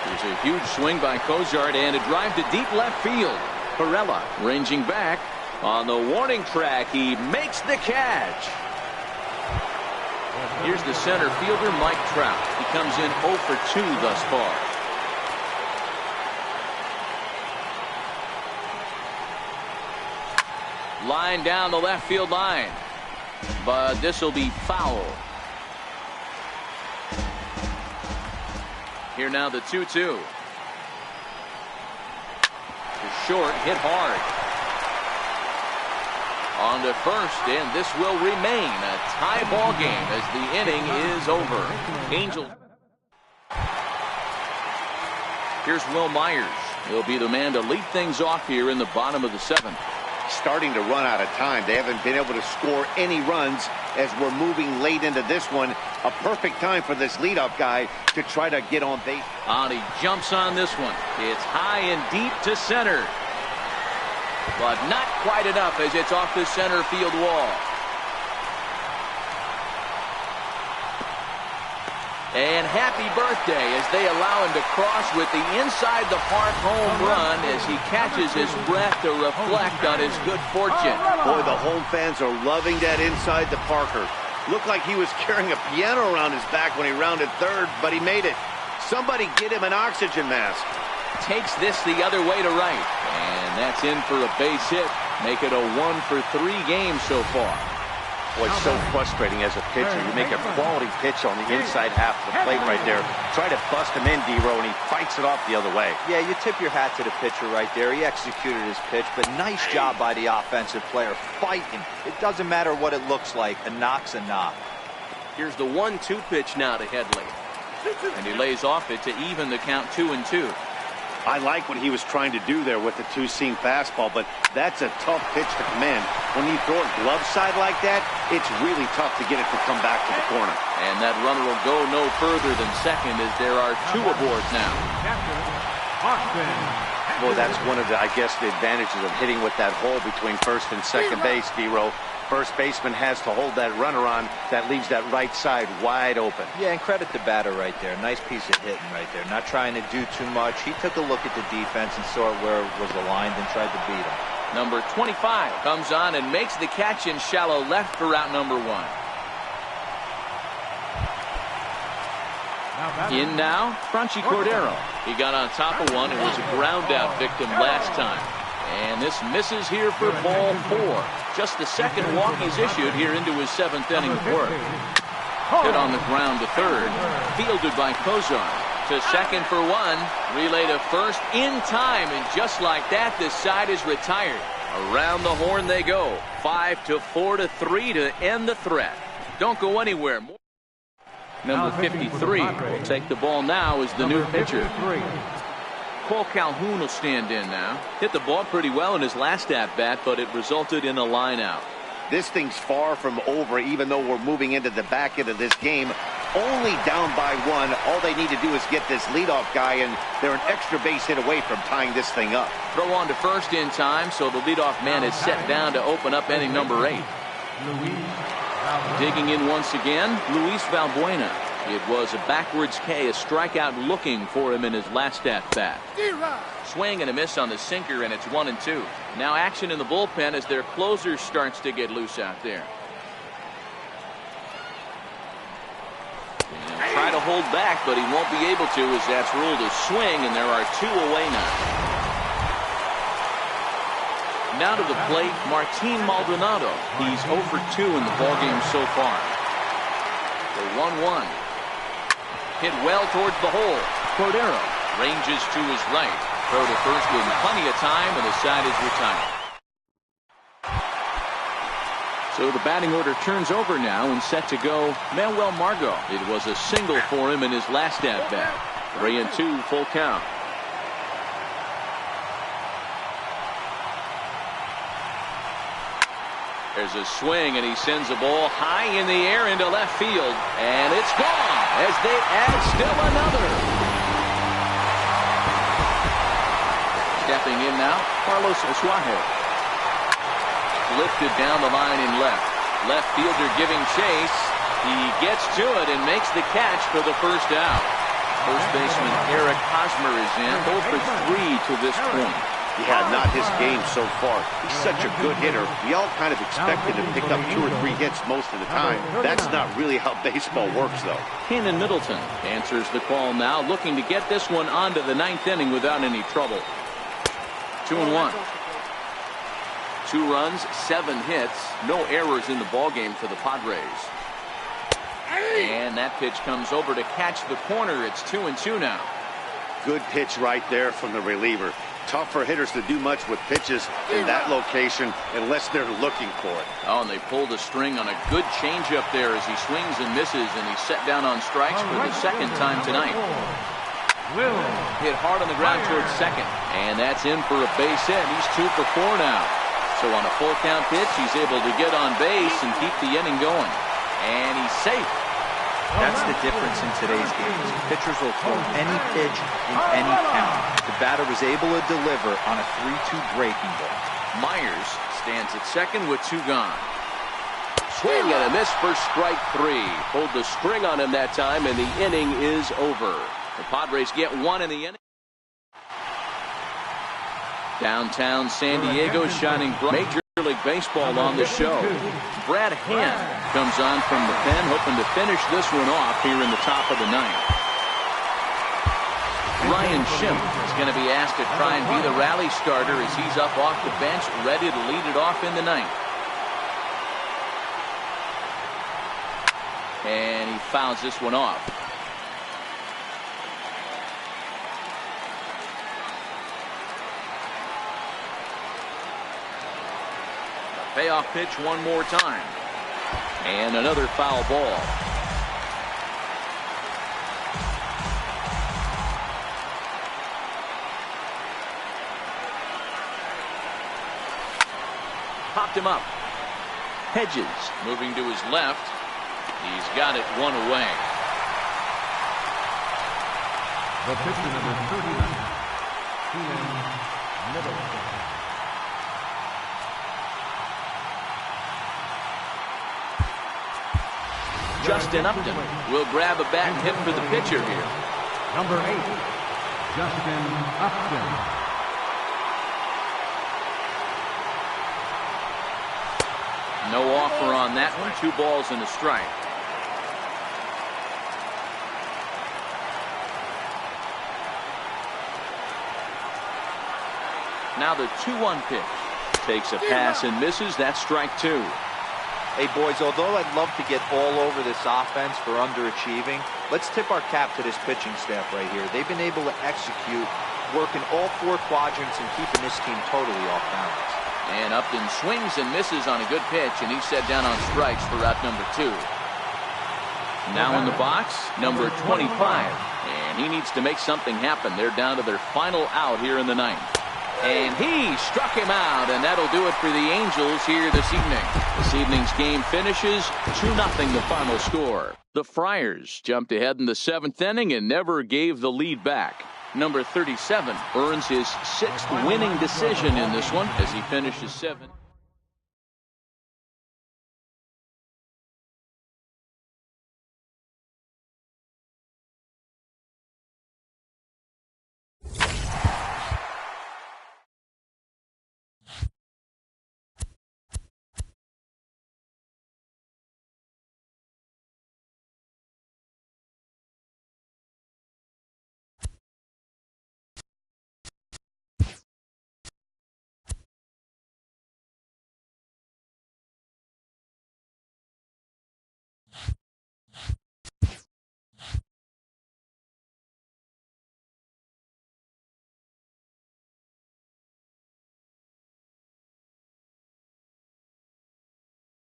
There's a huge swing by Kozar and a drive to deep left field. Perella ranging back on the warning track. He makes the catch. Here's the center fielder, Mike Trout. He comes in 0-for-2 thus far. Line down the left field line, but this will be foul. Here now the 2-2. To short, hit hard. On to first, and this will remain a tie ball game as the inning is over. Angels. Here's Will Myers. He'll be the man to lead things off here in the bottom of the 7th. Starting to run out of time. They haven't been able to score any runs as we're moving late into this one. A perfect time for this leadoff guy to try to get on base. And he jumps on this one. It's high and deep to center, but not quite enough as it's off the center field wall. And happy birthday as they allow him to cross with the inside the park home run as he catches his breath to reflect on his good fortune. Boy, the home fans are loving that inside the Parker. Looked like he was carrying a piano around his back when he rounded third, but he made it. Somebody get him an oxygen mask. Takes this the other way to right. And that's in for a base hit. Make it a 1-for-3 game so far. Boy, it's so frustrating as a pitcher. You make a quality pitch on the inside half of the plate right there. Try to bust him in, D-Row, and he fights it off the other way. Yeah, you tip your hat to the pitcher right there. He executed his pitch, but nice job by the offensive player fighting. It doesn't matter what it looks like. A knock's a knock. Here's the 1-2 pitch now to Headley. And he lays off it to even the count 2-2. I like what he was trying to do there with the 2-seam fastball, but that's a tough pitch to come in. When you throw it glove side like that, it's really tough to get it to come back to the corner. And that runner will go no further than second as there are 2 aboard now. Boy, that's one of the, I guess, the advantages of hitting with that hole between first and second base, D-Row. First baseman has to hold that runner on. That leaves that right side wide open. Yeah, and credit the batter right there. Nice piece of hitting right there. Not trying to do too much. He took a look at the defense and saw it where it was aligned and tried to beat him. Number 25 comes on and makes the catch in shallow left for route number 1. In now, Franchi Cordero. He got on top of one and was a ground out victim last time. And this misses here for ball 4. Just the second walk he's issued here into his 7th inning of work. Hit on the ground to third. Fielded by Kozar. To second for 1. Relay to first in time. And just like that, this side is retired. Around the horn they go. 5-4-3 to end the threat. Don't go anywhere. Number 53 will take the ball now as the new pitcher. Cole Calhoun will stand in now. Hit the ball pretty well in his last at-bat, but it resulted in a line out. This thing's far from over, even though we're moving into the back end of this game. only down by 1. All they need to do is get this leadoff guy, and they're an extra base hit away from tying this thing up. Throw on to first in time, so the leadoff man is set down to open up inning number 8. Digging in once again, Luis Valbuena. It was a backwards K, a strikeout looking for him in his last at-bat. Swing and a miss on the sinker, and it's 1-2. Now action in the bullpen as their closer starts to get loose out there. He'll try to hold back, but he won't be able to as that's ruled a swing, and there are 2 away now. Now to the plate, Martin Maldonado. He's 0 for 2 in the ballgame so far. The 1-1. Hit well towards the hole. Cordero ranges to his right. Throw to first with plenty of time, and the side is retired. So the batting order turns over now and set to go Manuel Margot. It was a single for him in his last at-bat. 3-2 full count. There's a swing, and he sends a ball high in the air into left field. And it's gone as they add still another. Stepping in now, Carlos Suarez. Lifted down the line in left. Left fielder giving chase. He gets to it and makes the catch for the first out. First baseman Eric Hosmer is in. 0 for 3 to this point. Yeah, not his game so far. He's such a good hitter. We all kind of expected him to pick up 2 or 3 hits most of the time. That's not really how baseball works, though. Kenan Middleton answers the call now, looking to get this one onto the 9th inning without any trouble. 2-1. 2 runs, 7 hits, no errors in the ballgame for the Padres. And that pitch comes over to catch the corner. It's 2-2 now. Good pitch right there from the reliever. Tough for hitters to do much with pitches in that location unless they're looking for it. Oh, and they pulled a string on a good changeup there as he swings and misses, and he's set down on strikes for the 2nd time tonight. Hit hard on the ground towards second, and that's in for a base hit. He's 2 for 4 now. So on a full count pitch, he's able to get on base and keep the inning going. And he's safe. That's the difference in today's games. Pitchers will throw any pitch in any count. The batter was able to deliver on a 3-2 breaking ball. Myers stands at second with 2 gone. Swing and a miss for strike 3. Pulled the string on him that time, and the inning is over. The Padres get 1 in the inning. Downtown San Diego shining bright. Major League Baseball on the show. Brad Hand comes on from the pen, hoping to finish this one off here in the top of the 9th. Ryan Schimpf is going to be asked to try and be the rally starter as he's up off the bench, ready to lead it off in the 9th. And he fouls this one off. Payoff pitch one more time. And another foul ball. Popped him up. Hedges moving to his left. He's got it 1 away. The pitcher number 39, Kenan Middleton. Justin Upton will grab a bat and hit for the pitcher here. Number 8, Justin Upton. No offer on that one. 2 balls and a strike. Now the 2-1 pitch. Takes a pass and misses. That's strike 2. Hey, boys, although I'd love to get all over this offense for underachieving, let's tip our cap to this pitching staff right here. They've been able to execute, working all 4 quadrants and keeping this team totally off balance. And Upton swings and misses on a good pitch, and he's set down on strikes for out number 2. Now in the box, number 25. And he needs to make something happen. They're down to their final out here in the 9th. And he struck him out, and that'll do it for the Angels here this evening. This evening's game finishes 2-0 the final score. The Friars jumped ahead in the 7th inning and never gave the lead back. Number 37 earns his 6th winning decision in this one as he finishes 7th.